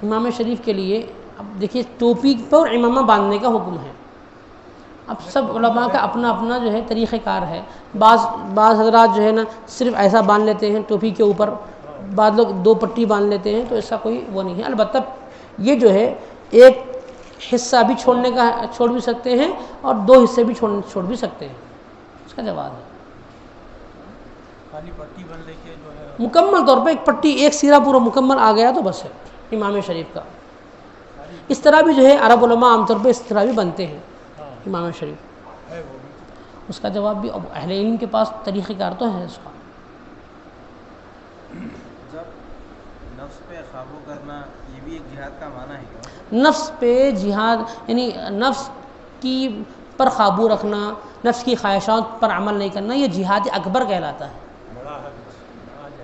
امام شریف کے لیے اب دیکھیے ٹوپی پر امامہ باندھنے کا حکم ہے. اب سب علماء کا اپنا اپنا جو ہے طریقہ کار ہے. بعض حضرات جو ہے نا صرف ایسا باندھ لیتے ہیں ٹوپی کے اوپر، بعض لوگ 2 پٹی باندھ لیتے ہیں، تو ایسا کوئی وہ نہیں ہے. البتہ یہ جو ہے ایک حصہ بھی چھوڑ بھی سکتے ہیں اور 2 حصے بھی چھوڑ بھی سکتے ہیں. اس کا جواب ہے خالی پٹی بن لے کے جو ہے مکمل طور پہ ایک پٹی، ایک سیرہ پورا مکمل آ گیا تو بس ہے امام شریف کا. اس طرح بھی جو ہے عرب علماء عام طور پہ اس طرح بھی بنتے ہیں امام شریف. ہے وہ بھی. اس کا جواب بھی اب اہل علم کے پاس طریقہ کار تو ہے اس کا. جب نفس پہ قابو کرنا یہ بھی ایک جہاد کا معنی ہے کیا؟ نفس پہ جہاد یعنی نفس کی پر قابو رکھنا، نفس کی خواہشات پر عمل نہیں کرنا، یہ جہاد اکبر کہلاتا ہے.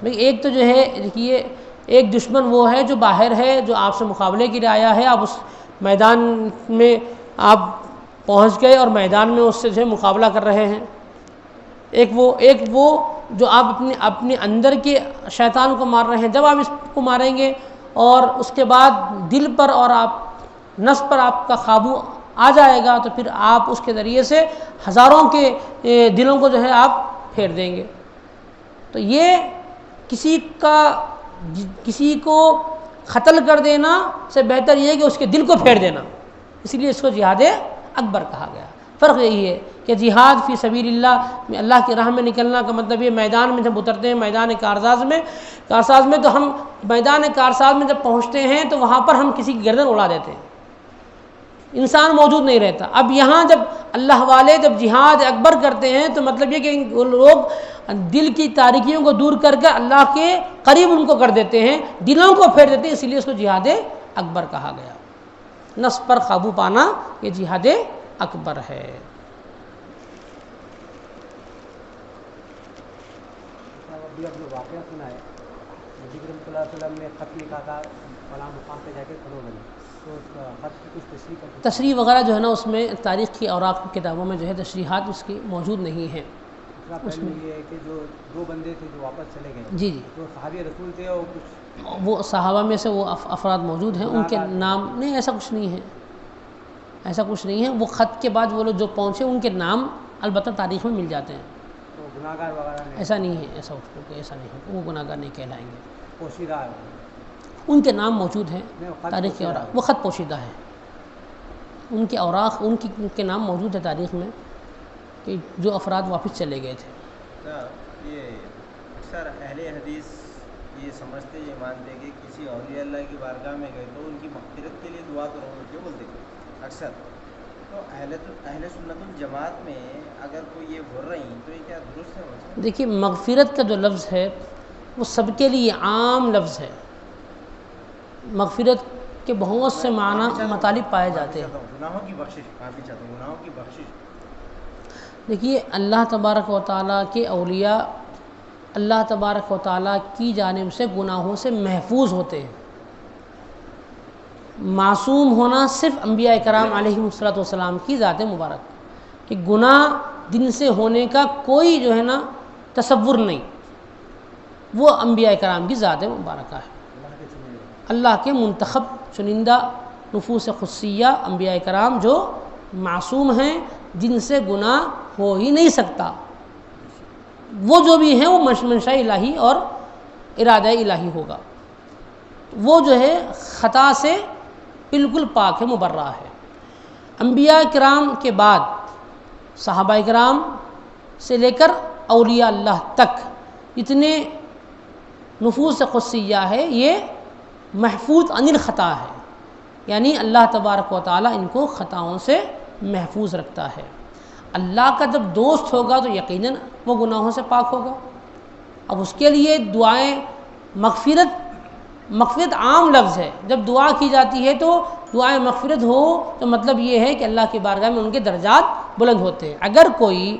بھئی ایک تو جو ہے دیکھیے ایک دشمن وہ ہے جو باہر ہے، جو آپ سے مقابلے کے لیے آیا ہے، آپ اس میدان میں آپ پہنچ گئے اور میدان میں اس سے جو ہے مقابلہ کر رہے ہیں. ایک وہ جو آپ اپنے اندر کے شیطان کو مار رہے ہیں. جب آپ اس کو ماریں گے اور اس کے بعد دل پر اور آپ نفس پر آپ کا قابو آ جائے گا تو پھر آپ اس کے ذریعے سے ہزاروں کے دلوں کو جو ہے آپ پھیر دیں گے. تو یہ کسی کو قتل کر دینا سے بہتر یہ ہے کہ اس کے دل کو پھیر دینا. اسی لیے اس کو جہاد اکبر کہا گیا. فرق یہی ہے کہ جہاد فی سبیل اللہ کی راہ میں نکلنا کا مطلب یہ میدان میں جب اترتے ہیں میدان کارساز میں تو ہم میدان کارساز میں جب پہنچتے ہیں تو وہاں پر ہم کسی کی گردن اڑا دیتے ہیں، انسان موجود نہیں رہتا. اب یہاں جب اللہ والے جب جہاد اکبر کرتے ہیں تو مطلب یہ کہ لوگ دل کی تاریکیوں کو دور کر کے اللہ کے قریب ان کو کر دیتے ہیں، دلوں کو پھیر دیتے ہیں. اسی لیے اس کو جہاد اکبر کہا گیا. نفس پر قابو پانا یہ جہاد اکبر ہے. ابھی اب جو واقعہ سنا ہے نبی کریم صلی اللہ علیہ وسلم نے خط لکھا تھا فلاں مقام پہ جا کے کھڑو بنے، تو اس خط کی کچھ تشریح کرتے تشریح وغیرہ جو ہے نا اس میں تاریخ کی اوراق کتابوں میں جو ہے تشریحات اس کی موجود نہیں ہیں. اس میں یہ ہے کہ جو 2 بندے تھے جو واپس چلے گئے، جی جو صحابی رسول تھے اور کچھ وہ صحابہ میں سے وہ افراد موجود ہیں، ان کے نام نہیں، ایسا کچھ نہیں ہے، ایسا کچھ نہیں ہے. وہ خط کے بعد وہ لوگ جو پہنچے ان کے نام البتہ تاریخ میں مل جاتے ہیں. تو گناہ گار وغیرہ ایسا نہیں ہے، ایسا نہیں ہے، وہ گناہ گار نہیں کہلائیں گے. پوشیدہ ہے ان کے نام موجود ہیں تاریخ کے اوراق، وہ خط پوشیدہ ہے. ان کے اوراق ان کے نام موجود ہے تاریخ میں کہ جو افراد واپس چلے گئے تھے. یہ اکثر اہل حدیث یہ سمجھتے یہ مانتے کہ کسی اولیاء اللہ کی بارگاہ میں گئے تو ان کی مغفرت کے لیے دعا کرو کیوں بولتے ہیں اکثر. تو اہل سنت الجماعت میں اگر کوئی یہ بول رہی تو یہ کیا درست ہے؟ دیکھیے مغفرت کا جو لفظ ہے وہ سب کے لیے عام لفظ ہے. مغفرت کے بہت سے معنی مطالب پائے جاتے ہیں. گناہوں کی بخشش، معافی چاہتا ہوں، گناہوں کی بخشش. دیکھیے اللہ تبارک و تعالیٰ کے اولیاء اللہ تبارک و تعالیٰ کی جانب سے گناہوں سے محفوظ ہوتے ہیں. معصوم ہونا صرف انبیاء کرام علیہم الصلوۃ والسلام کی ذات مبارک کہ گناہ دن سے ہونے کا کوئی جو ہے نا تصور نہیں، وہ انبیاء کرام کی ذات مبارکہ ہے. اللہ کے منتخب چنندہ نفوس قدسیہ انبیاء کرام جو معصوم ہیں، جن سے گناہ ہو ہی نہیں سکتا. وہ جو بھی ہیں وہ منشاء الہی اور ارادہ الہی ہوگا. وہ جو ہے خطا سے بالکل پاک ہے، مبرہ ہے. انبیاء کرام کے بعد صحابہ کرام سے لے کر اولیاء اللہ تک اتنے نفوس قدسیہ ہے یہ محفوظ عن الخطا ہے، یعنی اللہ تبارک و تعالیٰ ان کو خطاؤں سے محفوظ رکھتا ہے. اللہ کا جب دوست ہوگا تو یقیناً وہ گناہوں سے پاک ہوگا. اب اس کے لیے دعائیں مغفرت عام لفظ ہے. جب دعا کی جاتی ہے تو دعائیں مغفرت ہو تو مطلب یہ ہے کہ اللہ کی بارگاہ میں ان کے درجات بلند ہوتے ہیں. اگر کوئی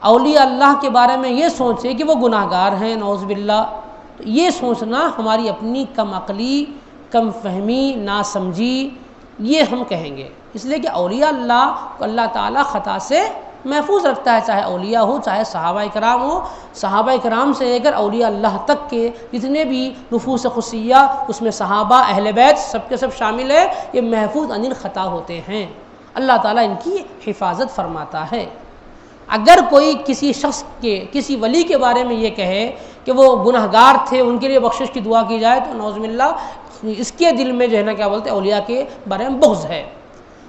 اولیاء اللہ کے بارے میں یہ سوچے کہ وہ گناہ گار ہیں نعوذ باللہ، تو یہ سوچنا ہماری اپنی کم عقلی، کم فہمی، ناسمجھی یہ ہم کہیں گے. اس لیے کہ اولیاء اللہ کو اللہ تعالیٰ خطا سے محفوظ رکھتا ہے، چاہے اولیاء ہو چاہے صحابہ کرام ہو، صحابہ کرام سے لے کر اولیاء اللہ تک کے جتنے بھی نفوس خصیہ اس میں صحابہ اہل بیت سب کے سب شامل ہے، یہ محفوظ عن الخطا ہوتے ہیں، اللہ تعالیٰ ان کی حفاظت فرماتا ہے۔ اگر کوئی کسی شخص کے کسی ولی کے بارے میں یہ کہے کہ وہ گنہگار تھے ان کے لیے بخشش کی دعا کی جائے تو نعوذ باللہ اس کے دل میں جو ہے نا کیا بولتے ہیں اولیاء کے بارے میں بغض ہے،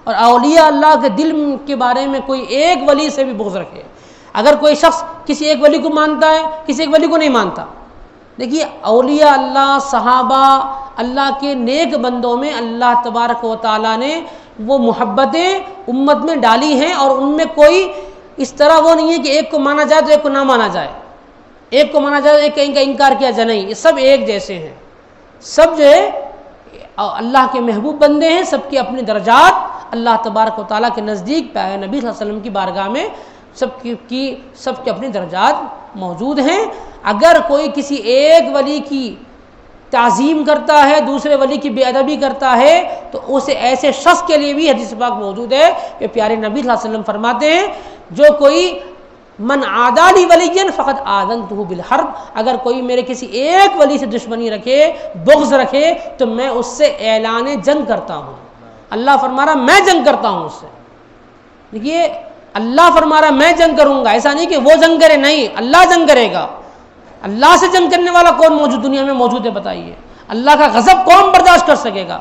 اور اولیاء اللہ کے دل کے بارے میں کوئی ایک ولی سے بھی بغض رکھے، اگر کوئی شخص کسی ایک ولی کو مانتا ہے کسی ایک ولی کو نہیں مانتا، دیکھیے اولیاء اللہ صحابہ اللہ کے نیک بندوں میں اللہ تبارک و تعالیٰ نے وہ محبتیں امت میں ڈالی ہیں، اور ان میں کوئی اس طرح وہ نہیں ہے کہ ایک کو مانا جائے تو ایک کو نہ مانا جائے، ایک کو مانا جائے تو ایک کہیں کا انکار کیا جائے، نہیں، یہ سب ایک جیسے ہیں، سب جو ہے اللہ کے محبوب بندے ہیں، سب کے اپنے درجات اللہ تبارک و تعالیٰ کے نزدیک پیارے نبی صلی اللہ علیہ وسلم کی بارگاہ میں سب کے اپنے درجات موجود ہیں۔ اگر کوئی کسی ایک ولی کی تعظیم کرتا ہے دوسرے ولی کی بے ادبی کرتا ہے تو اسے ایسے شخص کے لیے بھی حدیث پاک موجود ہے کہ پیارے نبی صلی اللہ علیہ وسلم فرماتے ہیں جو کوئی من عادی لی ولی فقط آذنتہ بالحرب، اگر کوئی میرے کسی ایک ولی سے دشمنی رکھے بغض رکھے تو میں اس سے اعلان جنگ کرتا ہوں، اللہ فرما رہا میں جنگ کرتا ہوں اس سے۔ دیکھیے اللہ فرما رہا میں جنگ کروں گا، ایسا نہیں کہ وہ جنگ کرے، نہیں، اللہ جنگ کرے گا۔ اللہ سے جنگ کرنے والا کون موجود دنیا میں موجود ہے بتائیے؟ اللہ کا غضب کون برداشت کر سکے گا؟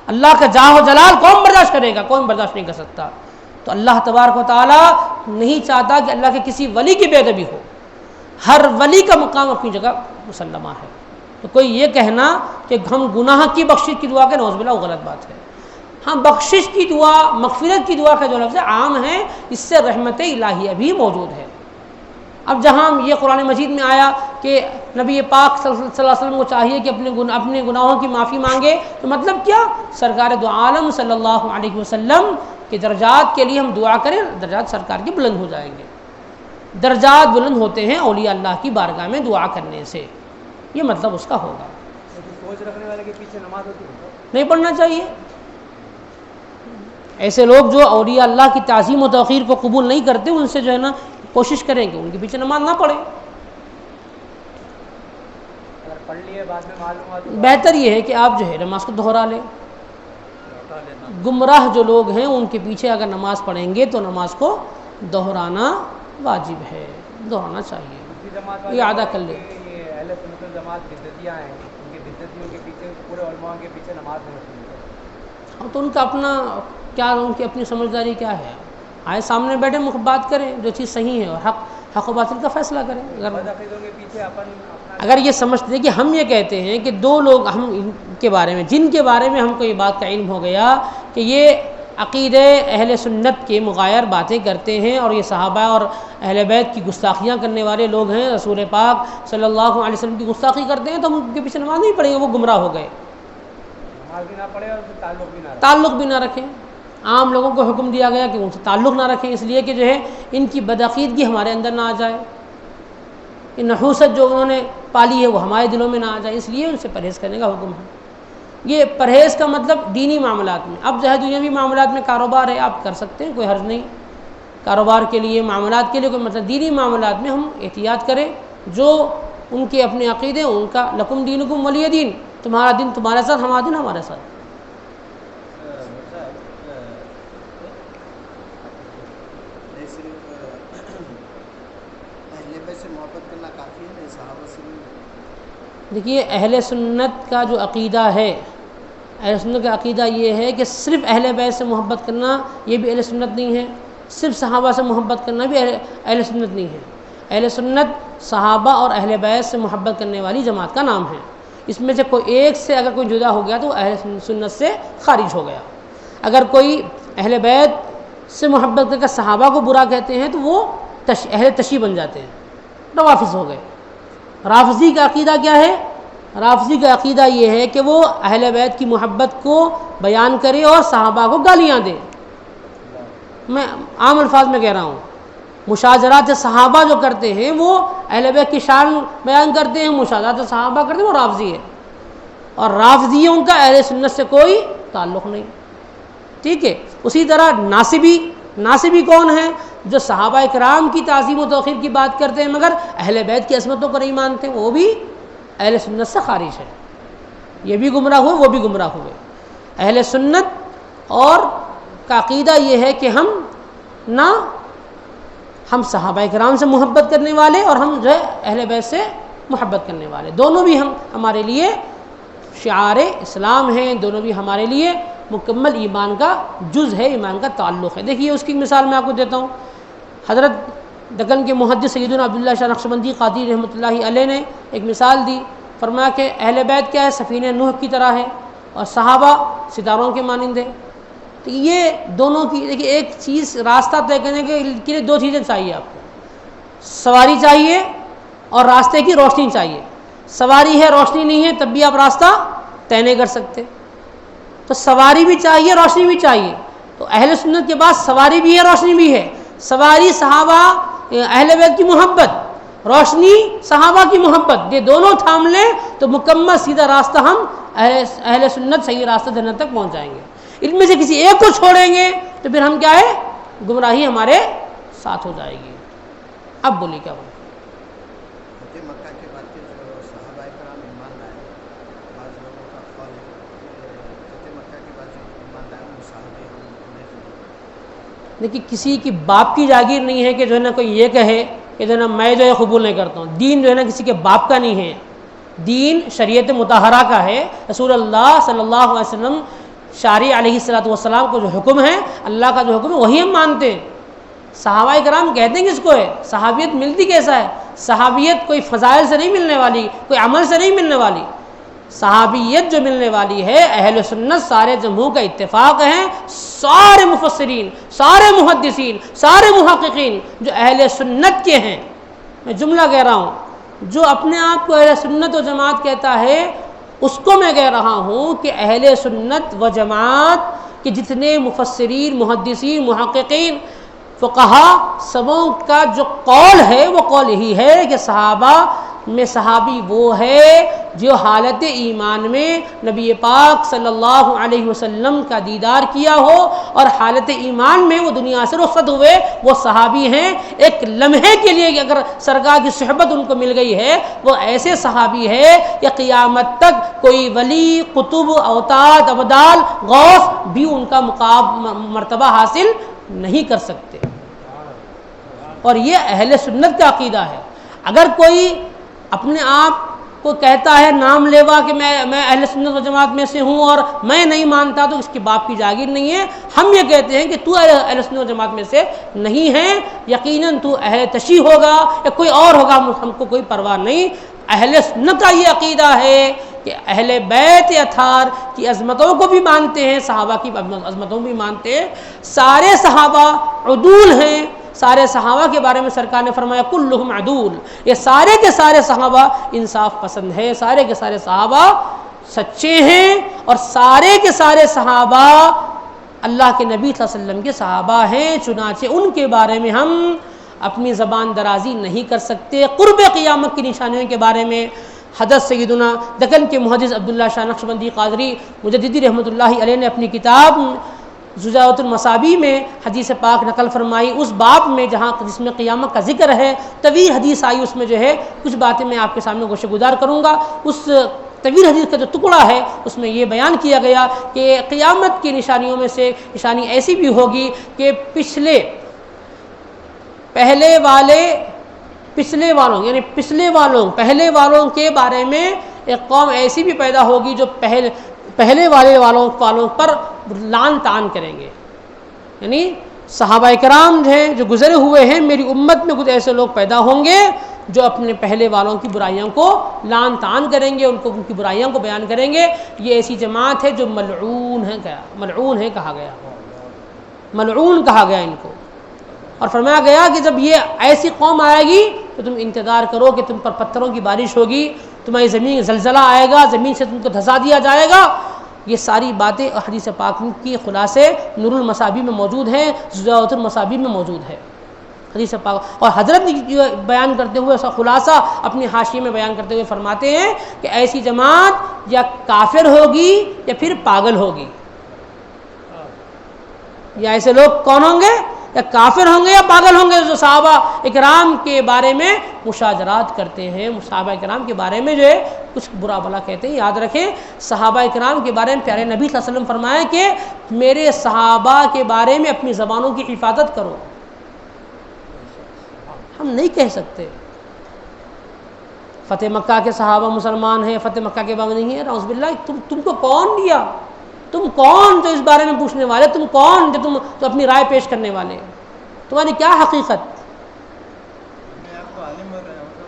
اللہ کا جاہ و جلال کون برداشت کرے گا؟ کون برداشت نہیں کر سکتا۔ تو اللہ تبارک و تعالیٰ نہیں چاہتا کہ اللہ کے کسی ولی کی بے ادبی ہو، ہر ولی کا مقام اپنی جگہ مسلمہ ہے۔ تو کوئی یہ کہنا کہ ہم گناہ کی بخشش کی دعا کے نعوذ باللہ وہ غلط بات ہے۔ ہاں بخشش کی دعا مغفرت کی دعا کا جو لفظ عام ہے، اس سے رحمت الہیہ بھی موجود ہے۔ اب جہاں یہ قرآن مجید میں آیا کہ نبی پاک صلی اللہ علیہ وسلم کو چاہیے کہ اپنے گناہوں کی معافی مانگے، تو مطلب کیا؟ سرکار دو عالم صلی اللہ علیہ وسلم کے درجات کے لیے ہم دعا کریں، درجات سرکار کے بلند ہو جائیں گے۔ درجات بلند ہوتے ہیں اولیاء اللہ کی بارگاہ میں دعا کرنے سے، یہ مطلب اس کا ہوگا۔ سوچ رکھنے والے کے پیچھے نماز ہوتی ہے نہیں پڑھنا چاہیے۔ ایسے لوگ جو اولیاء اللہ کی تعظیم و توقیر کو قبول نہیں کرتے ان سے جو ہے نا کوشش کریں کہ ان کے پیچھے نماز نہ پڑھیں۔ اگر پڑھ لیے بعد میں معلوم ہوا تو بہتر یہ ہے کہ آپ جو ہے نماز کو دہرا لیں۔ گمراہ جو لوگ ہیں ان کے پیچھے اگر نماز پڑھیں گے تو نماز کو دہرانا واجب ہے، دہرانا چاہیے، یہ ادا کر لیں۔ یہ اہل سنت جماعت بدعتیاں ہیں، ان کے بدعتیوں کے پیچھے پورے علماء کے پیچھے نماز نہیں ہوتی ہے، تو ان کا اپنا کیا، ان کی اپنی سمجھداری کیا ہے، آئے سامنے بیٹھے بات کریں جو چیز صحیح ہے اور حق و باطل کا فیصلہ کریں۔ بدعقیدوں کے پیچھے اگر یہ سمجھتے ہیں کہ ہم یہ کہتے ہیں کہ دو لوگ ہم ان کے بارے میں جن کے بارے میں ہم کو یہ بات کا علم ہو گیا کہ یہ عقیدے اہل سنت کے مغایر باتیں کرتے ہیں اور یہ صحابہ اور اہل بیت کی گستاخیاں کرنے والے لوگ ہیں، رسول پاک صلی اللہ علیہ وسلم کی گستاخی کرتے ہیں، تو ہم ان کے پیچھے نماز نہیں پڑھیں گے، وہ گمراہ ہو گئے، نماز بھی نہ پڑھے اور تعلق بھی نہ رکھیں۔ عام لوگوں کو حکم دیا گیا کہ ان سے تعلق نہ رکھیں، اس لیے کہ جو ہے ان کی بدعقیدگی ہمارے اندر نہ آ جائے، کہ نحوست جو انہوں نے پالی ہے وہ ہمارے دلوں میں نہ آ جائے، اس لیے ان سے پرہیز کرنے کا حکم ہے۔ یہ پرہیز کا مطلب دینی معاملات میں، اب جو ہے دنیاوی معاملات میں کاروبار ہے آپ کر سکتے ہیں، کوئی حرج نہیں، کاروبار کے لیے معاملات کے لیے کوئی مطلب، دینی معاملات میں ہم احتیاط کریں، جو ان کے اپنے عقیدے ان کا لکم دینکم ولی دین، تمہارا دین تمہارے ساتھ، ہمارا دین ہمارے ساتھ۔ دیکھیے اہل سنت کا جو عقیدہ ہے، اہل سنت کا عقیدہ یہ ہے کہ صرف اہل بیت سے محبت کرنا یہ بھی اہل سنت نہیں ہے، صرف صحابہ سے محبت کرنا بھی اہل سنت نہیں ہے۔ اہل سنت صحابہ اور اہل بیت سے محبت کرنے والی جماعت کا نام ہے، اس میں سے کوئی ایک سے اگر کوئی جدا ہو گیا تو اہل سنت سے خارج ہو گیا۔ اگر کوئی اہل بیت سے محبت کر کے صحابہ کو برا کہتے ہیں تو وہ اہل تشیع بن جاتے ہیں، روافض ہو گئے۔ رافضی کا عقیدہ کیا ہے؟ رافضی کا عقیدہ یہ ہے کہ وہ اہل بیت کی محبت کو بیان کرے اور صحابہ کو گالیاں دے۔ میں عام الفاظ میں کہہ رہا ہوں، مشاجرات صحابہ جو کرتے ہیں وہ اہل بیت کی شان بیان کرتے ہیں، مشاجرات صحابہ کرتے ہیں، وہ رافضی ہے، اور رافضیوں کا اہل سنت سے کوئی تعلق نہیں، ٹھیک ہے۔ اسی طرح ناصبی کون ہیں؟ جو صحابہ کرام کی تعظیم و توقیر کی بات کرتے ہیں مگر اہل بیت کی عظمتوں کو نہیں مانتے، وہ بھی اہل سنت سے خارج ہے، یہ بھی گمراہ ہوئے وہ بھی گمراہ ہوئے۔ اہل سنت اور کا عقیدہ یہ ہے کہ ہم صحابہ کرام سے محبت کرنے والے اور ہم جو ہے اہل بیت سے محبت کرنے والے، دونوں بھی ہمارے لیے شعار اسلام ہیں، دونوں بھی ہمارے لیے مکمل ایمان کا جز ہے، ایمان کا تعلق ہے۔ دیکھیے اس کی مثال میں آپ کو دیتا ہوں، حضرت دکن کے محدث سیدنا عبداللہ شاہ نقشبندی قادری رحمۃ اللہ علیہ نے ایک مثال دی، فرمایا کہ اہل بیت کیا ہے، سفینہ نوح کی طرح ہے، اور صحابہ ستاروں کے مانند ہیں۔ تو یہ دونوں کی دیکھیے ایک چیز راستہ طے کرنے کے لیے دو چیزیں چاہیے آپ کو، سواری چاہیے اور راستے کی روشنی چاہیے۔ سواری ہے روشنی نہیں ہے تب بھی آپ راستہ طے نہیں کر سکتے، تو سواری بھی چاہیے روشنی بھی چاہیے۔ تو اہل سنت کے بعد سواری بھی ہے روشنی بھی ہے، سواری صحابہ اہل بیت کی محبت، روشنی صحابہ کی محبت، یہ دونوں تھام لیں تو مکمل سیدھا راستہ ہم اہل سنت صحیح راستہ جنت تک پہنچ جائیں گے۔ ان میں سے کسی ایک کو چھوڑیں گے تو پھر ہم کیا ہے، گمراہی ہمارے ساتھ ہو جائے گی۔ اب بولیے کیا بات؟ فتح مکہ کے بعد کے جو صحابہ کرام ایمان لائے، بعض لوگوں کا قول ہے کہ فتح مکہ کے بعد جو ایمان لائے وہ صحابہ دیکھیے کسی کی باپ کی جاگیر نہیں ہے کہ جو ہے نا کوئی یہ کہے کہ جو ہے نا میں جو ہے قبول نہیں کرتا ہوں۔ دین جو ہے نا کسی کے باپ کا نہیں ہے، دین شریعت مطہرہ کا ہے۔ رسول اللہ صلی اللہ علیہ وسلم شارع علیہ الصلوۃ والسلام کو جو حکم ہے، اللہ کا جو حکم ہے وہی ہم مانتے ہیں۔ صحابہ کرام کہتے ہیں کس کو ہے، صحابیت ملتی کیسا ہے؟ صحابیت کوئی فضائل سے نہیں ملنے والی، کوئی عمل سے نہیں ملنے والی۔ صحابیت جو ملنے والی ہے، اہل سنت سارے جمہور کا اتفاق ہے، سارے مفسرین، سارے محدثین، سارے محققین جو اہل سنت کے ہیں، میں جملہ کہہ رہا ہوں، جو اپنے آپ کو اہل سنت و جماعت کہتا ہے اس کو میں کہہ رہا ہوں کہ اہل سنت و جماعت کے جتنے مفسرین، محدثین، محققین، فقہا، سبوں کا جو قول ہے وہ قول یہی ہے کہ صحابہ میں صحابی وہ ہے جو حالت ایمان میں نبی پاک صلی اللہ علیہ وسلم کا دیدار کیا ہو اور حالت ایمان میں وہ دنیا سے رخصت ہوئے، وہ صحابی ہیں۔ ایک لمحے کے لیے اگر سرکار کی صحبت ان کو مل گئی ہے، وہ ایسے صحابی ہے کہ قیامت تک کوئی ولی، قطب، اوتاد، ابدال، غوث بھی ان کا مرتبہ حاصل نہیں کر سکتے، اور یہ اہل سنت کا عقیدہ ہے۔ اگر کوئی اپنے آپ کو کہتا ہے نام لیوا کہ میں اہل سنت و جماعت میں سے ہوں اور میں نہیں مانتا، تو اس کے باپ کی جاگیر نہیں ہے۔ ہم یہ کہتے ہیں کہ تو اہل سنت و جماعت میں سے نہیں ہے، یقیناً تو اہل تشیع ہوگا یا کوئی اور ہوگا، ہم کو کوئی پرواہ نہیں۔ اہل سنت کا یہ عقیدہ ہے کہ اہل بیت اطہار کی عظمتوں کو بھی مانتے ہیں، صحابہ کی عظمتوں بھی مانتے ہیں، سارے صحابہ عدول ہیں۔ سارے صحابہ کے بارے میں سرکار نے فرمایا کلہم عدول، یہ سارے کے سارے صحابہ انصاف پسند ہے، سارے کے سارے صحابہ سچے ہیں، اور سارے کے سارے صحابہ اللہ کے نبی صلی اللہ علیہ وسلم کے صحابہ ہیں، چنانچہ ان کے بارے میں ہم اپنی زبان درازی نہیں کر سکتے۔ قرب قیامت کی نشانیوں کے بارے میں حضرت سیدنا دکن کے محدث عبداللہ شاہ نقشبندی قادری مجددی رحمۃ اللہ علیہ نے اپنی کتاب زجاجۃ المصابیح میں حدیث پاک نقل فرمائی، اس باب میں جس میں قیامت کا ذکر ہے، طویل حدیث آئی، اس میں جو ہے کچھ باتیں میں آپ کے سامنے گوشہ گزار کروں گا۔ اس طویل حدیث کا جو ٹکڑا ہے اس میں یہ بیان کیا گیا کہ قیامت کی نشانیوں میں سے نشانی ایسی بھی ہوگی کہ پہلے والوں کے بارے میں ایک قوم ایسی بھی پیدا ہوگی جو پہلے والوں پر لعن طعن کریں گے، یعنی صحابہ کرام جو گزرے ہوئے ہیں، میری امت میں کچھ ایسے لوگ پیدا ہوں گے جو اپنے پہلے والوں کی برائیوں کو لعن طعن کریں گے، ان کی برائیوں کو بیان کریں گے۔ یہ ایسی جماعت ہے جو ملعون ہے کہا گیا ان کو، اور فرمایا گیا کہ جب یہ ایسی قوم آئے گی تو تم انتظار کرو کہ تم پر پتھروں کی بارش ہوگی، تمہاری زمین زلزلہ آئے گا، زمین سے تم کو دھسا دیا جائے گا۔ یہ ساری باتیں حدیث پاک کی خلاصے نور المصابیح میں موجود ہیں، زجاجۃ المصابیح میں موجود ہے حدیث پاک۔ اور حضرت بیان کرتے ہوئے اس کا خلاصہ اپنی حاشیے میں بیان کرتے ہوئے فرماتے ہیں کہ ایسی جماعت یا کافر ہوگی یا پھر پاگل ہوگی۔ یا ایسے لوگ کون ہوں گے یا کافر ہوں گے یا پاگل ہوں گے جو صحابہ اکرام کے بارے میں مشاجرات کرتے ہیں، صحابہ اکرام کے بارے میں جو ہے کچھ برا بھلا کہتے ہیں۔ یاد رکھیں صحابہ اکرام کے بارے میں پیارے نبی صلی اللہ علیہ وسلم فرمایا کہ میرے صحابہ کے بارے میں اپنی زبانوں کی حفاظت کرو۔ ہم نہیں کہہ سکتے فتح مکہ کے صحابہ مسلمان ہیں، فتح مکہ کے بعد نہیں ہے، نعوذ باللہ۔ تم کو کون دیا؟ تم کون جو اس بارے میں پوچھنے والے؟ تم کون جو تو اپنی رائے پیش کرنے والے؟ تمہاری کیا حقیقت؟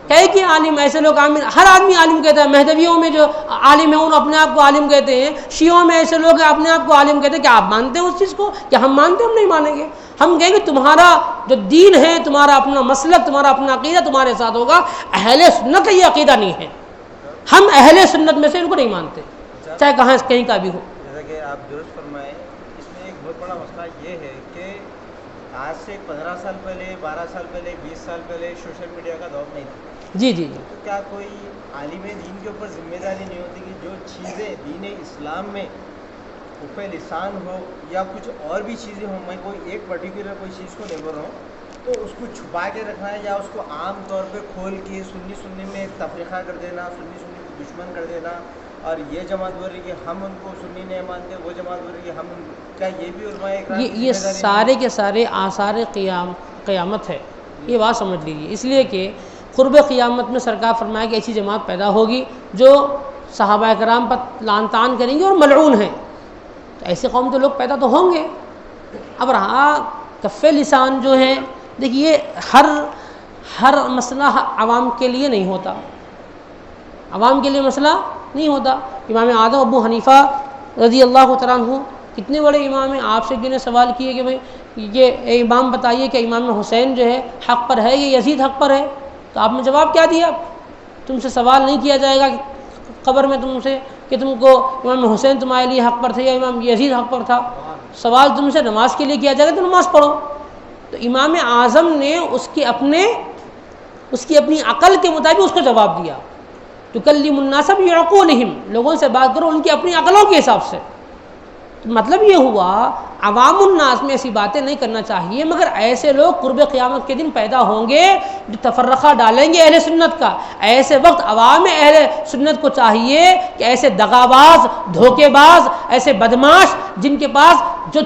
کہے کہ عالم، ایسے لوگ ہر آدمی عالم کہتا ہے۔ مہدویوں میں جو عالم ہیں انہوں اپنے آپ کو عالم کہتے ہیں، شیعوں میں ایسے لوگ ہیں اپنے آپ کو عالم کہتے ہیں۔ کیا آپ مانتے ہیں اس چیز کو؟ کیا ہم مانتے ہیں؟ ہم نہیں مانیں گے۔ ہم کہیں گے تمہارا جو دین ہے، تمہارا اپنا مسلک، تمہارا اپنا عقیدہ تمہارے ساتھ ہوگا، اہل سنت کا یہ عقیدہ نہیں ہے، ہم اہل سنت میں سے ان کو نہیں مانتے، چاہے کہیں کا بھی ہو۔ جیسا کہ آپ درست فرمائیں، اس میں ایک بہت بڑا مسئلہ یہ ہے کہ آج سے 15 سال پہلے، 12 سال پہلے، 20 سال پہلے سوشل میڈیا کا دور نہیں تھا۔ جی جی جی تو کیا کوئی عالم دین کے اوپر ذمہ داری نہیں ہوتی کہ جو چیزیں دین اسلام میں خف لسان ہو یا کچھ اور بھی چیزیں ہوں، میں کوئی ایک پرٹیکولر کوئی چیز کو نہیں بول رہا ہوں، تو اس کو چھپا کے رکھنا ہے یا اس کو عام طور پہ کھول کے سنی میں تفریقہ کر دینا، سنی کو دشمن کر دینا، اور یہ جماعت بول رہی کہ ہم ان کو سنی نہیں مانتے، وہ جماعت بول رہی کہ ہم ان کو، کیا یہ بھی علماء اکرام کی یہ ذمہ داری سارے کے سارے آثار قیامت ہے، یہ بات سمجھ لیجیے۔ اس لیے کہ قرب قیامت میں سرکار فرمایا کہ ایسی جماعت پیدا ہوگی جو صحابہ اکرام پر لعن طعن کریں گے اور ملعون ہیں، تو ایسے قوم تو لوگ پیدا تو ہوں گے۔ اب رہا کف لسان جو ہے، دیکھیے ہر مسئلہ عوام کے لیے نہیں ہوتا، عوام کے لیے مسئلہ نہیں ہوتا۔ امام اعظم ابو حنیفہ رضی اللہ تعالیٰ عنہ کتنے بڑے امام ہیں، آپ سے جنہیں سوال کیے کہ بھئی یہ امام بتائیے کہ امام حسین جو ہے حق پر ہے یا یزید حق پر ہے، تو آپ نے جواب کیا دیا؟ تم سے سوال نہیں کیا جائے گا قبر میں تم سے کہ تم کو امام حسین تمہارے لیے حق پر تھے یا امام یزید حق پر تھا، سوال تم سے نماز کے لیے کیا جائے گا تو نماز پڑھو۔ تو امام اعظم نے اس کی اپنی عقل کے مطابق اس کو جواب دیا، تکلم الناس بعقولہم، لوگوں سے بات کرو ان کی اپنی عقلوں کے حساب سے۔ مطلب یہ ہوا عوام الناس میں ایسی باتیں نہیں کرنا چاہیے، مگر ایسے لوگ قرب قیامت کے دن پیدا ہوں گے جو تفرقہ ڈالیں گے اہل سنت کا۔ ایسے وقت عوام اہل سنت کو چاہیے کہ ایسے دغاباز، دھوکے باز، ایسے بدماش جن کے پاس جو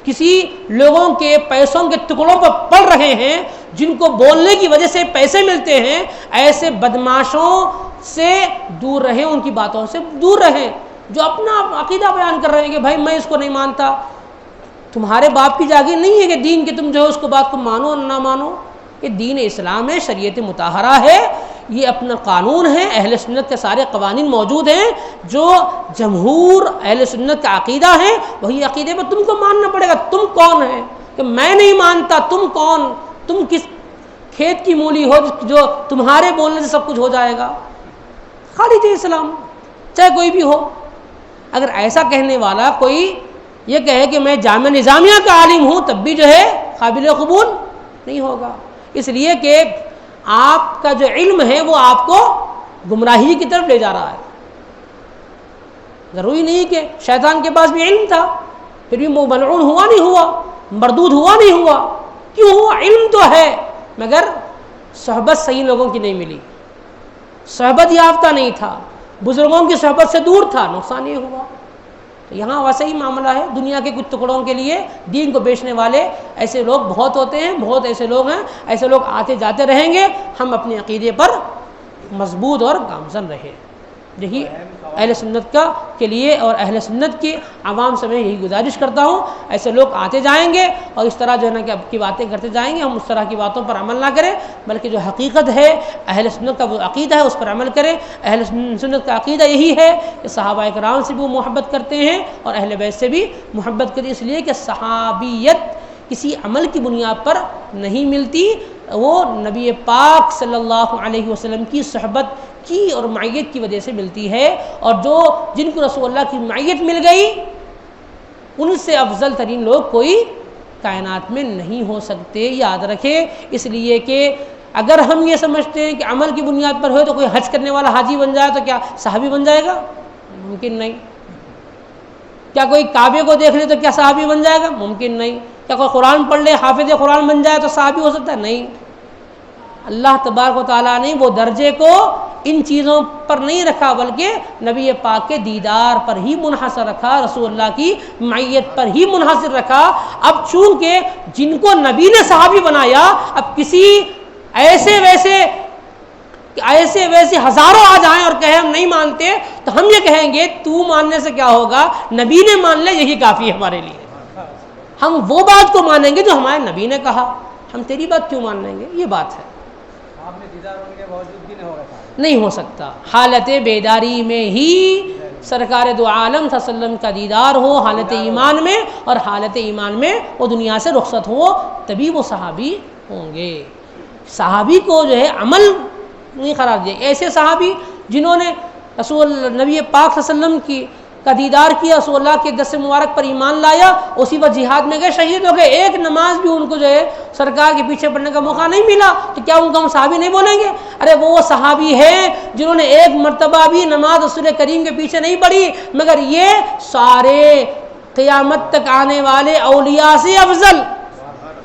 کسی لوگوں کے پیسوں کے ٹکڑوں پر پڑ رہے ہیں، جن کو بولنے کی وجہ سے پیسے ملتے ہیں، ایسے بدماشوں سے دور رہیں، ان کی باتوں سے دور رہیں، جو اپنا عقیدہ بیان کر رہے ہیں کہ بھائی میں اس کو نہیں مانتا۔ تمہارے باپ کی جاگیر نہیں ہے کہ دین کے تم جو ہے اس کو بات کو مانو اور نہ مانو، یہ دین اسلام ہے، شریعت مطہرہ ہے، یہ اپنا قانون ہے، اہل سنت کے سارے قوانین موجود ہیں، جو جمہور اہل سنت کا عقیدہ ہے وہی عقیدے پر تم کو ماننا پڑے گا۔ تم کون ہے کہ میں نہیں مانتا؟ تم کون؟ تم کس کھیت کی مولی ہو جو تمہارے بولنے سے سب کچھ ہو جائے گا؟ خالد اسلام چاہے کوئی بھی ہو، اگر ایسا کہنے والا کوئی یہ کہے کہ میں جامعہ نظامیہ کا عالم ہوں، تب بھی جو ہے قابل قبول نہیں ہوگا، اس لیے کہ آپ کا جو علم ہے وہ آپ کو گمراہی کی طرف لے جا رہا ہے۔ ضروری نہیں کہ شیطان کے پاس بھی علم تھا پھر بھی وہ ملعون ہوا نہیں ہوا، مردود ہوا نہیں ہوا، کیوں ہوا؟ علم تو ہے مگر صحبت صحیح لوگوں کی نہیں ملی، صحبت یافتہ نہیں تھا، بزرگوں کی صحبت سے دور تھا، نقصان یہ ہوا۔ تو یہاں ویسا ہی معاملہ ہے، دنیا کے کچھ ٹکڑوں کے لیے دین کو بیچنے والے ایسے لوگ بہت ہوتے ہیں، بہت ایسے لوگ ہیں، ایسے لوگ آتے جاتے رہیں گے۔ ہم اپنے عقیدے پر مضبوط اور گامزن رہیں، یہی اہل سنت کے لیے اور اہل سنت کی عوام سے میں یہی گزارش کرتا ہوں۔ ایسے لوگ آتے جائیں گے اور اس طرح جو ہے نا کہ اب کی باتیں کرتے جائیں گے، ہم اس طرح کی باتوں پر عمل نہ کریں، بلکہ جو حقیقت ہے اہل سنت کا وہ عقیدہ ہے اس پر عمل کریں۔ اہل سنت کا عقیدہ یہی ہے کہ صحابہ اکرام سے بھی وہ محبت کرتے ہیں اور اہل بیت سے بھی محبت کرتے، اس لیے کہ صحابیت کسی عمل کی بنیاد پر نہیں ملتی، وہ نبی پاک صلی اللہ علیہ وسلم کی صحبت کی اور معیت کی وجہ سے ملتی ہے، اور جن کو رسول اللہ کی معیت مل گئی ان سے افضل ترین لوگ کوئی کائنات میں نہیں ہو سکتے، یاد رکھیں۔ اس لیے کہ اگر ہم یہ سمجھتے ہیں کہ عمل کی بنیاد پر ہو تو کوئی حج کرنے والا حاجی بن جائے تو کیا صحابی بن جائے گا؟ ممکن نہیں۔ کیا کوئی کعبے کو دیکھ لے تو کیا صحابی بن جائے گا؟ ممکن نہیں۔ کیا کوئی قرآن پڑھ لے حافظ قرآن بن جائے تو صحابی ہو سکتا ہے؟ نہیں، اللہ تبارک و تعالیٰ نے وہ درجے کو ان چیزوں پر نہیں رکھا بلکہ نبی پاک کے دیدار پر ہی منحصر رکھا، رسول اللہ کی معیت پر ہی منحصر رکھا۔ اب چونکہ جن کو نبی نے صحابی بنایا، اب کسی ایسے ویسے ہزاروں آ جائیں اور کہیں ہم نہیں مانتے، تو ہم یہ کہیں گے تو ماننے سے کیا ہوگا، نبی نے مان لے یہی کافی ہے ہمارے لیے۔ ہم وہ بات کو مانیں گے جو ہمارے نبی نے کہا، ہم تیری بات کیوں مان لیں گے؟ یہ بات ہے، آپ نے دیدار ہونے کے باوجود بھی نہیں ہوگا، نہیں ہو سکتا۔ حالت بیداری میں ہی سرکار دو عالم صلی اللہ علیہ وسلم کا دیدار ہو، حالت ایمان میں، اور حالت ایمان میں وہ دنیا سے رخصت ہو، تبھی وہ صحابی ہوں گے۔ صحابی کو جو ہے عمل نہیں قرار دیا۔ ایسے صحابی جنہوں نے نبی پاک صلی اللہ علیہ وسلم کا دیدار کیا، رسول اللہ کے دست مبارک پر ایمان لایا، اسی وقت جہاد میں گئے، شہید ہو گئے، ایک نماز بھی ان کو جو ہے سرکار کے پیچھے پڑھنے کا موقع نہیں ملا، تو کیا ان کو ہم صحابی نہیں بولیں گے؟ ارے وہ صحابی ہیں جنہوں نے ایک مرتبہ بھی نماز رسول کریم کے پیچھے نہیں پڑھی، مگر یہ سارے قیامت تک آنے والے اولیاء سے افضل،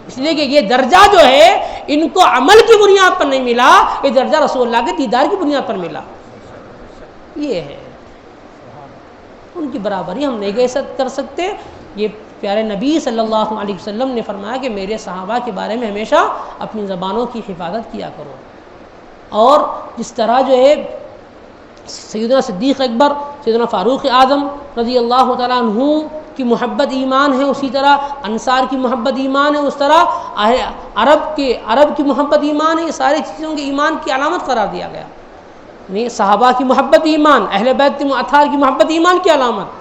اس لیے کہ یہ درجہ جو ہے ان کو عمل کی بنیاد پر نہیں ملا، یہ درجہ رسول اللہ کے دیدار کی بنیاد پر ملا۔ یہ ہے، ان کی برابری ہم نہیں کر سکتے۔ یہ پیارے نبی صلی اللہ علیہ وسلم نے فرمایا کہ میرے صحابہ کے بارے میں ہمیشہ اپنی زبانوں کی حفاظت کیا کرو، اور جس طرح جو ہے سیدنا صدیق اکبر، سیدنا فاروق اعظم رضی اللہ تعالیٰ عنہ کی محبت ایمان ہے، اسی طرح انصار کی محبت ایمان ہے، اس طرح عرب کی محبت ایمان ہے، یہ ساری چیزوں کے ایمان کی علامت قرار دیا گیا۔ نہیں، صحابہ کی محبت ایمان، اہل بیت اطہار کی محبت ایمان کی علامت،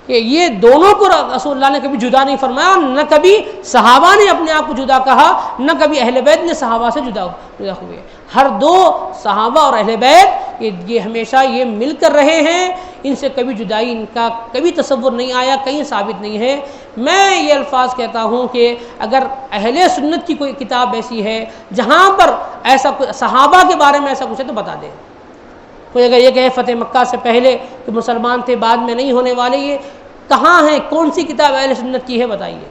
کہ یہ دونوں کو رسول اللہ نے کبھی جدا نہیں فرمایا، نہ کبھی صحابہ نے اپنے آپ کو جدا کہا، نہ کبھی اہل بیت نے صحابہ سے جدا ہوئے۔ ہر دو صحابہ اور اہل بیت یہ ہمیشہ یہ مل کر رہے ہیں، ان سے کبھی جدائی ان کا کبھی تصور نہیں آیا، کہیں ثابت نہیں ہے۔ میں یہ الفاظ کہتا ہوں کہ اگر اہل سنت کی کوئی کتاب ایسی ہے جہاں پر ایسا صحابہ کے بارے میں ایسا کچھ ہے تو بتا دیں۔ کوئی اگر یہ کہے فتح مکہ سے پہلے کہ مسلمان تھے بعد میں نہیں ہونے والے، یہ کہاں ہے؟ کون سی کتاب اہل سنت کی ہے بتائیے،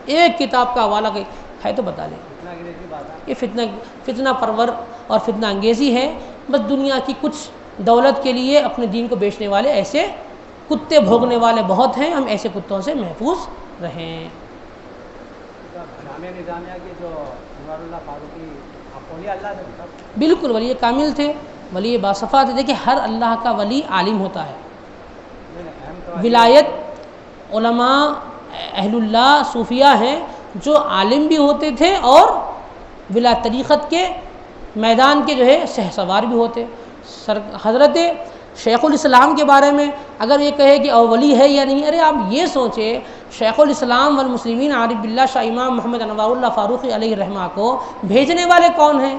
ایک کتاب کا حوالہ ہے تو بتا دیں۔ یہ فتنہ پرور اور فتنہ انگیزی ہے، بس دنیا کی کچھ دولت کے لیے اپنے دین کو بیچنے والے ایسے کتے بھوگنے والے بہت ہیں، ہم ایسے کتوں سے محفوظ رہیں۔ جامعہ نظامیہ کے جو انوار اللہ فاروقی اولیاء اللہ سے بالکل ولی کامل تھے، ولی باصفا تھے۔ دیکھیں ہر اللہ کا ولی عالم ہوتا ہے، ولایت علماء اہل اللہ صوفیہ ہیں جو عالم بھی ہوتے تھے اور ولایت طریقت کے میدان کے جو ہے شہسوار بھی ہوتے۔ حضرت شیخ الاسلام کے بارے میں اگر یہ کہے کہ ولی ہے یا نہیں، ارے آپ یہ سوچیں، شیخ الاسلام والمسلمین عارف باللہ شاہ امام محمد انوار اللہ فاروقی علیہ رحمہ کو بھیجنے والے کون ہیں؟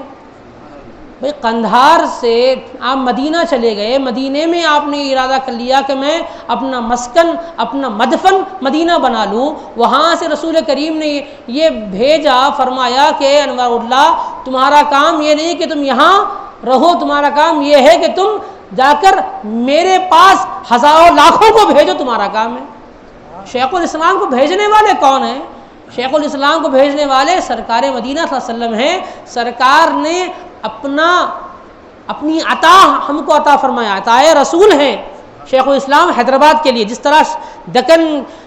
بھئی قندھار سے آپ مدینہ چلے گئے، مدینے میں آپ نے ارادہ کر لیا کہ میں اپنا مسکن، اپنا مدفن مدینہ بنا لوں، وہاں سے رسول کریم نے یہ بھیجا، فرمایا کہ انوار اللہ تمہارا کام یہ نہیں کہ تم یہاں رہو، تمہارا کام یہ ہے کہ تم جا کر میرے پاس ہزاروں لاکھوں کو بھیجو، تمہارا کام ہے۔ شیخ الاسلام کو بھیجنے والے کون ہیں؟ شیخ الاسلام کو بھیجنے والے سرکار مدینہ صلی اللہ علیہ وسلم ہیں۔ سرکار نے اپنی عطا ہم کو عطا فرمایا، عطائے رسول ہیں شیخ الاسلام حیدرآباد کے لیے،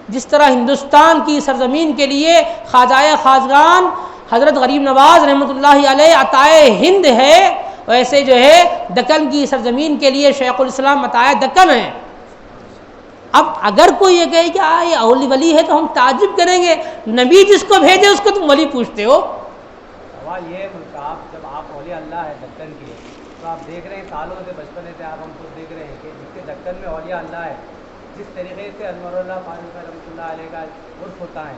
جس طرح ہندوستان کی سرزمین کے لیے خواجہ خواجگان حضرت غریب نواز رحمۃ اللہ علیہ عطائے ہند ہے، ویسے جو ہے دکن کی سرزمین کے لیے شیخ الاسلام عطائے دکن ہے۔ اب اگر کوئی یہ کہے کہ یہ اولی ولی ہے تو ہم تعجب کریں گے، نبی جس کو بھیجے اس کو تم ولی پوچھتے ہو۔ سوال یہ ہے، جب آپ اولیاء اللہ ہے دکن کی، تو آپ دیکھ رہے ہیں سالوں سے، بچپن سے آپ ہم خود دیکھ رہے ہیں کہ جس کے دکن میں اولیاء اللہ ہے، جس طریقے سے انوار اللہ فاروق رحمۃ اللہ علیہ کا عرف ہوتا ہے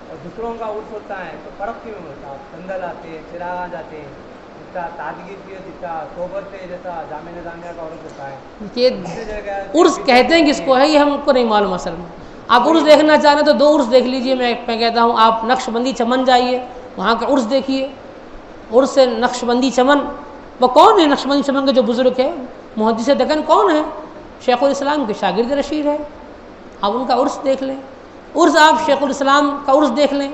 اور دوسروں کا عرف ہوتا ہے، تو فرق کیوں ہوتا ہے؟ سندل آتے ہیں، چراغاں جاتے ہیں، جس کا تادگی کی، جس کا صحبت سے جیسا جامعہ نظامیہ کا عرف ہوتا ہے، یہ عرس کہتے ہیں کس کو ہے یہ ہم کو نہیں معلوم اصل میں۔ آپ عرس دیکھنا چاہیں تو 2 عرس دیکھ لیجئے، میں کہتا ہوں آپ نقش بندی چمن جائیے، وہاں کا عرس دیکھیے، عرس سے نقش بندی چمن، وہ کون ہے نقش بندی چمن کے جو بزرگ ہے محدث دکن کون ہے؟ شیخ الاسلام کے شاگرد رشید ہے، آپ ان کا عرس دیکھ لیں، عرس آپ شیخ الاسلام کا عرس دیکھ لیں،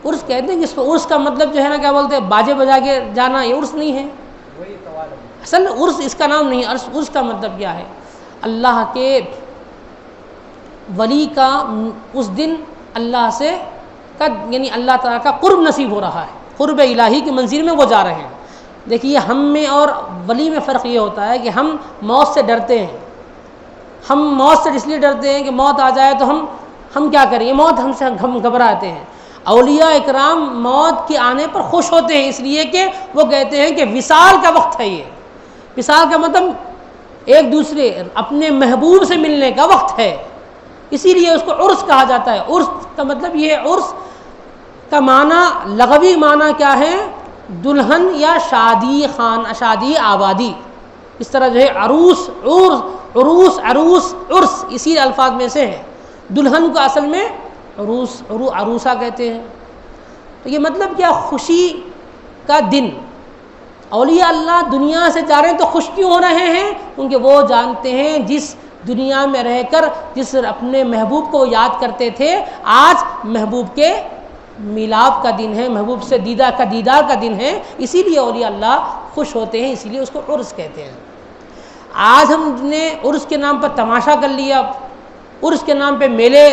عرس کہتے ہیں کہ اس کو عرس کا مطلب جو ہے نا کیا بولتے ہیں باجے بجا کے جانا، یہ عرس نہیں ہے، وہی سوال ہے۔ اصل عرس اس کا نام نہیں ہے۔ عرس کا مطلب کیا ہے؟ اللہ کے ولی کا اس دن اللہ سے یعنی اللہ تعالیٰ کا قرب نصیب ہو رہا ہے، قرب الہی کی منزل میں وہ جا رہے ہیں۔ دیکھیے ہم میں اور ولی میں فرق یہ ہوتا ہے کہ ہم موت سے ڈرتے ہیں، ہم موت سے اس لیے ڈرتے ہیں کہ موت آ جائے تو ہم کیا کریں، موت ہم سے ہم گھبراتے ہیں۔ اولیاء اکرام موت کے آنے پر خوش ہوتے ہیں، اس لیے کہ وہ کہتے ہیں کہ وصال کا وقت ہے، یہ وصال کا مطلب ایک دوسرے اپنے محبوب سے ملنے کا وقت ہے، اسی لیے اس کو عرس کہا جاتا ہے۔ عرس کا مطلب یہ ہے، عرس کا معنی لغوی معنی کیا ہے؟ دلہن یا شادی آبادی، اس طرح جو ہے عروس، عروس عرس اسی الفاظ میں سے ہے۔ دلہن کو اصل میں عروسہ کہتے ہیں۔ تو یہ مطلب کیا؟ خوشی کا دن۔ اولیاء اللہ دنیا سے جا رہے ہیں تو خوش کیوں ہو رہے ہیں؟ کیونکہ وہ جانتے ہیں جس دنیا میں رہ کر جس اپنے محبوب کو یاد کرتے تھے، آج محبوب کے میلاد کا دن ہے، محبوب سے دیدار کا دن ہے، اسی لیے اولیاء اللہ خوش ہوتے ہیں، اسی لیے اس کو عرس کہتے ہیں۔ آج ہم نے عرس کے نام پر تماشا کر لیا، عرس کے نام پہ میلے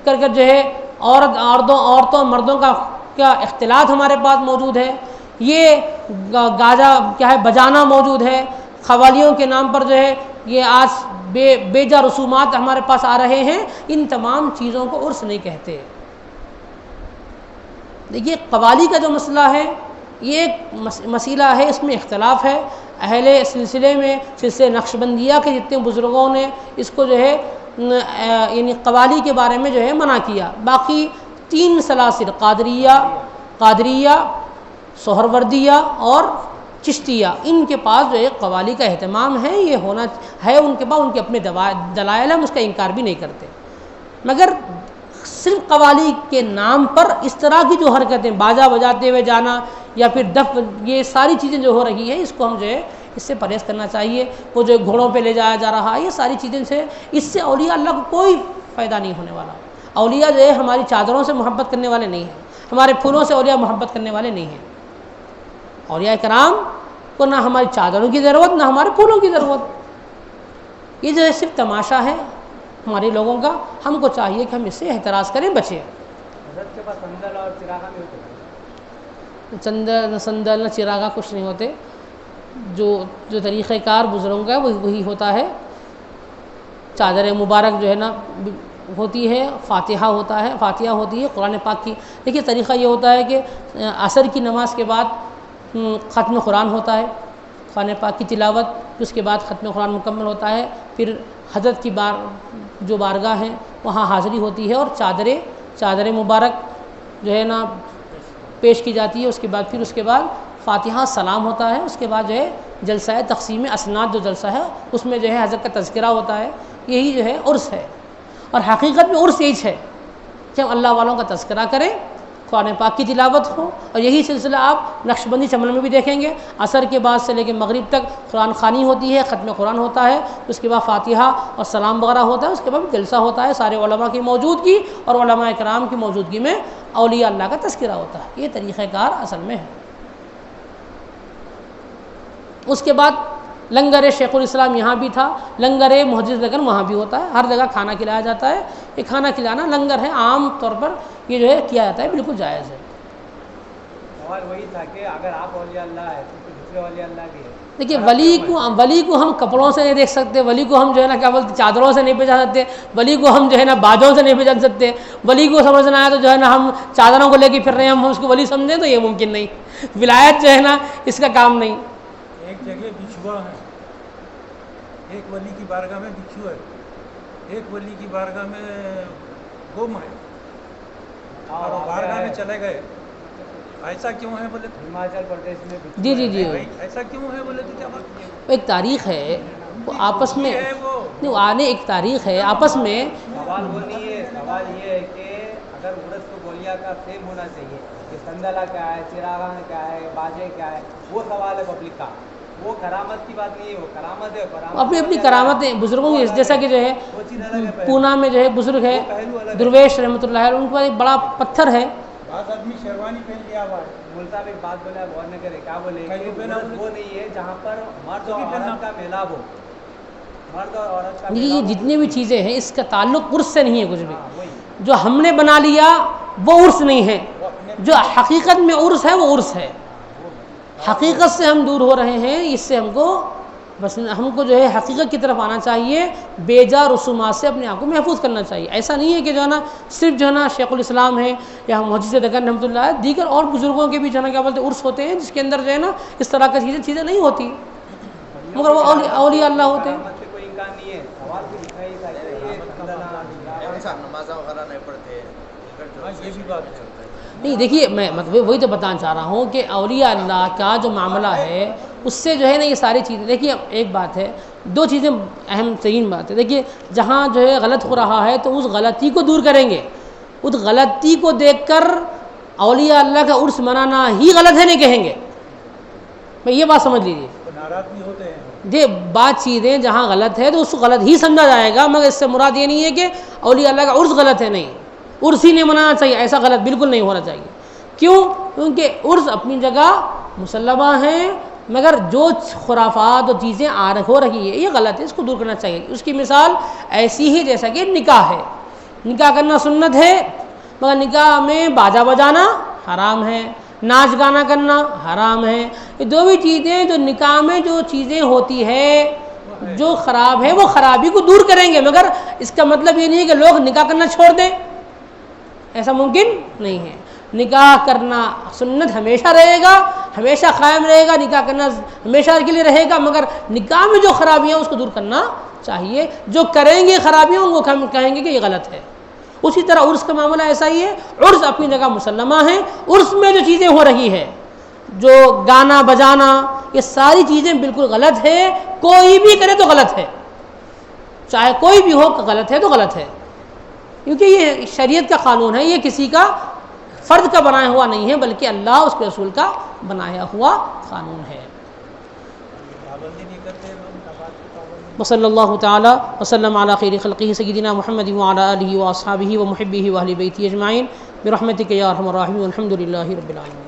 کر جو ہے عورتوں مردوں کا کیا اختلاط ہمارے پاس موجود ہے، یہ گاجا کیا ہے بجانا موجود ہے، قوالیوں کے نام پر جو ہے یہ آج بے جا رسومات ہمارے پاس آ رہے ہیں، ان تمام چیزوں کو عرس نہیں کہتے۔ دیکھیے قوالی کا جو مسئلہ ہے یہ ایک مسئلہ ہے، اس میں اختلاف ہے۔ اہل سلسلے میں سلسلے نقشبندیہ کے جتنے بزرگوں نے اس کو جو ہے یعنی قوالی کے بارے میں جو ہے منع کیا۔ باقی 3 سلاسل قادریہ سہروردیہ اور چشتیہ، ان کے پاس جو ہے قوالی کا اہتمام ہے، یہ ہونا ہے ان کے پاس، ان کے اپنے دلائل ہیں، اس کا انکار بھی نہیں کرتے۔ مگر صرف قوالی کے نام پر اس طرح کی جو حرکتیں باجا بجاتے ہوئے جانا یا پھر دف، یہ ساری چیزیں جو ہو رہی ہیں، اس کو ہم جو ہے اس سے پرہیز کرنا چاہیے۔ وہ جو گھوڑوں پہ لے جایا جا رہا ہے، یہ ساری چیزیں سے اس سے اولیاء اللہ کو کوئی فائدہ نہیں ہونے والا۔ اولیاء جو ہے ہماری چادروں سے محبت کرنے والے نہیں ہیں، ہمارے پھولوں سے اولیاء محبت کرنے والے نہیں ہیں۔ اولیاء کرام کو نہ ہماری چادروں کی ضرورت، نہ ہمارے پھولوں کی ضرورت۔ یہ جو ہے صرف تماشا ہے ہمارے لوگوں کا، ہم کو چاہیے کہ ہم اس سے احتراز کریں، بچیں۔ حضرت کے پاس سندل اور چراغا بھی ہوتے ہیں؟ سندل نہ چراغا کچھ نہیں ہوتے، جو طریقہ کار بزرگوں کا وہی ہوتا ہے۔ چادر مبارک جو ہے نا ہوتی ہے، فاتحہ ہوتی ہے قرآن پاک کی۔ دیکھیے طریقہ یہ ہوتا ہے کہ عصر کی نماز کے بعد ختم قرآن ہوتا ہے، قرآن پاک کی تلاوت، اس کے بعد ختم قرآن مکمل ہوتا ہے، پھر حضرت کی جو بارگاہ ہے وہاں حاضری ہوتی ہے اور چادر مبارک جو ہے نا پیش کی جاتی ہے۔ اس کے بعد فاتحہ سلام ہوتا ہے، اس کے بعد جو ہے جلسہ تقسیم اسناد جو جلسہ ہے اس میں جو ہے حضرت کا تذکرہ ہوتا ہے۔ یہی جو ہے عرس ہے، اور حقیقت میں عرس یہی ہے کہ ہم اللہ والوں کا تذکرہ کریں، قرآن پاک کی تلاوت ہو، اور یہی سلسلہ آپ نقشبندی چمن میں بھی دیکھیں گے۔ عصر کے بعد سے لے کے مغرب تک قرآن خوانی ہوتی ہے، ختم قرآن ہوتا ہے، اس کے بعد فاتحہ اور سلام وغیرہ ہوتا ہے، اس کے بعد جلسہ ہوتا ہے سارے علماء کی موجودگی اور علماء کرام کی موجودگی میں اولیاء اللہ کا تذکرہ ہوتا ہے۔ یہ طریقہ کار اصل میں ہے۔ اس کے بعد لنگر شیخ الاسلام یہاں بھی تھا، لنگر محدث لگن وہاں بھی ہوتا ہے، ہر جگہ کھانا کھلایا جاتا ہے۔ یہ کھانا کھلانا لنگر ہے، عام طور پر یہ جو ہے کیا جاتا ہے، بالکل جائز ہے۔ سوال وہی تھا کہ اگر آپ اولیاء اللہ ہے تو دوسرے اولیاء اللہ بھی ہے۔ دیکھیے ولی کو ہم کپڑوں سے نہیں دیکھ سکتے، ولی کو ہم جو ہے نا کیا بولتے چادروں سے نہیں پہچان سکتے، ولی کو ہم جو ہے نا باجوں سے نہیں پہچان سکتے۔ ولی کو سمجھنا ہے تو جو ہے نا ہم چادروں کو لے کے پھر رہے ہیں، ہم اس کو ولی سمجھیں تو یہ ممکن نہیں، ولایت جو ہے نا اس کا کام نہیں۔ ایک جگہ بچھوا ہے، ایک ولی کی بارگاہ میں بچھو ہے، ایک ولی کی بارگاہ میں گم ہے، اور بارگاہ میں چلے گئے۔ ایسا کیوں ہے بولے تو ہماچل پردیش میں جی جی جی ایسا کیوں ہے بولے تو کیا بات؟ ایک تاریخ ہے، وہ آپس میں نہیں، آنے ایک تاریخ ہے آپس میں۔ سوال وہ نہیں ہے، سوال یہ ہے کہ اگر عرس تو گولیا کا سیم ہونا چاہیے کہ سندلا کیا ہے، چراغان کیا ہے، باجے کیا ہے، وہ سوال ہے پبلک کا۔ وہ کرامت کی بات نہیں ہے، وہ کرامت ہے، اپنی اپنی کرامتیں بزرگوں کی، جیسا کہ جو ہے وہ چیز الگ ہے، پونا میں جو ہے بزرگ ہے پہلو الگ ہے۔ درویش رحمۃ اللہ علیہ، ان کے پاس ایک بڑا پتھر ہے، بعض آدمی شیروانی پہن لیا ہوا ہے، مول صاحب ایک بات بولے آپ غور نہ کریں، کیا بولے کہ کہیں پہ نہ عورت وہ نہیں ہے جہاں پر مرد اور عورت کا میلاب ہو، مرد اور عورت کا یہ میلاب ہو، جتنی بھی چیزیں ہیں اس کا تعلق عرس سے نہیں ہے کچھ بھی، ہاں وہی جو ہم نے بنا لیا وہ عرس نہیں ہے، وہ اپنے جو حقیقت میں عرس ہے وہ عرس ہے، حقیقت سے ہم دور ہو رہے ہیں، اس سے ہم کو جو ہے حقیقت کی طرف آنا چاہیے، بے جا رسومات سے اپنے آپ کو محفوظ کرنا چاہیے۔ ایسا نہیں ہے کہ جو ہے نا صرف جو ہے نا شیخ الاسلام ہے یا محدث دکن رحمۃ اللہ علیہ، دیگر اور بزرگوں کے بھی جو ہے نا کیا بولتے ہیں عرس ہوتے ہیں جس کے اندر جو ہے نا اس طرح کی چیزیں نہیں ہوتی، مگر وہ اولیاء اللہ ہوتے ہیں۔ کرامت سے کوئی انکار نہیں ہے، سوال تو دکھائی نماز وغیرہ نہیں پڑھتے، ہاں یہ بھی بات ہے۔ نہیں دیکھیے، میں مطلب وہی تو بتانا چاہ رہا ہوں کہ اولیاء اللہ کا جو معاملہ ہے اس سے جو ہے نا یہ ساری چیزیں، دیکھیے ایک بات ہے، دو چیزیں اہم ترین بات ہے، دیکھیے جہاں جو ہے غلط ہو رہا ہے تو اس غلطی کو دور کریں گے، اس غلطی کو دیکھ کر اولیاء اللہ کا عرس منانا ہی غلط ہے نہیں کہیں گے، میں یہ بات سمجھ لیجیے، وہ ناراض بھی ہوتے ہیں۔ یہ بات چیزیں جہاں غلط ہے تو اس کو غلط ہی سمجھا جائے گا، مگر اس سے مراد یہ نہیں ہے کہ اولیاء اللہ کا عرس غلط ہے، نہیں، عرس ہی نہیں منانا چاہیے، ایسا غلط بالکل نہیں ہونا چاہیے۔ کیوں؟ کیونکہ عرس اپنی جگہ مسلمہ ہیں، مگر جو خرافات اور چیزیں ہو رہی ہے یہ غلط ہے، اس کو دور کرنا چاہیے۔ اس کی مثال ایسی ہی جیسا کہ نکاح ہے، نکاح کرنا سنت ہے، مگر نکاح میں باجا بجانا حرام ہے، ناچ گانا کرنا حرام ہے، یہ دو بھی چیزیں جو نکاح میں جو چیزیں ہوتی ہے جو خراب ہے وہ خرابی کو دور کریں گے، مگر اس کا مطلب یہ نہیں ہے کہ لوگ نکاح کرنا چھوڑ دیں، ایسا ممکن نہیں ہے۔ نکاح کرنا سنت ہمیشہ رہے گا، ہمیشہ قائم رہے گا، نکاح کرنا ہمیشہ کے لیے رہے گا، مگر نکاح میں جو خرابیاں اس کو دور کرنا چاہیے، جو کریں گے خرابیاں وہ کہیں گے کہ یہ غلط ہے۔ اسی طرح عرس کا معاملہ ایسا ہی ہے، عرس اپنی جگہ مسلمہ ہے، عرس میں جو چیزیں ہو رہی ہے، جو گانا بجانا، یہ ساری چیزیں بالکل غلط ہے، کوئی بھی کرے تو غلط ہے، چاہے کوئی بھی ہو غلط ہے تو غلط ہے، کیونکہ یہ شریعت کا قانون ہے، یہ کسی کا فرد کا بنایا ہوا نہیں ہے بلکہ اللہ اس کے رسول کا بنایا ہوا قانون ہے۔ پابندی نہیں کرتے ہم نماز کی پابندی۔ وصلی اللہ تعالی وسلم علی خیر خلقہ سیدنا محمد وعلی آلہ واصحابہ ومحبہ واہل بیتہ اجمعین برحمتک یا ارحم الراحمین والحمد للہ رب العالمین۔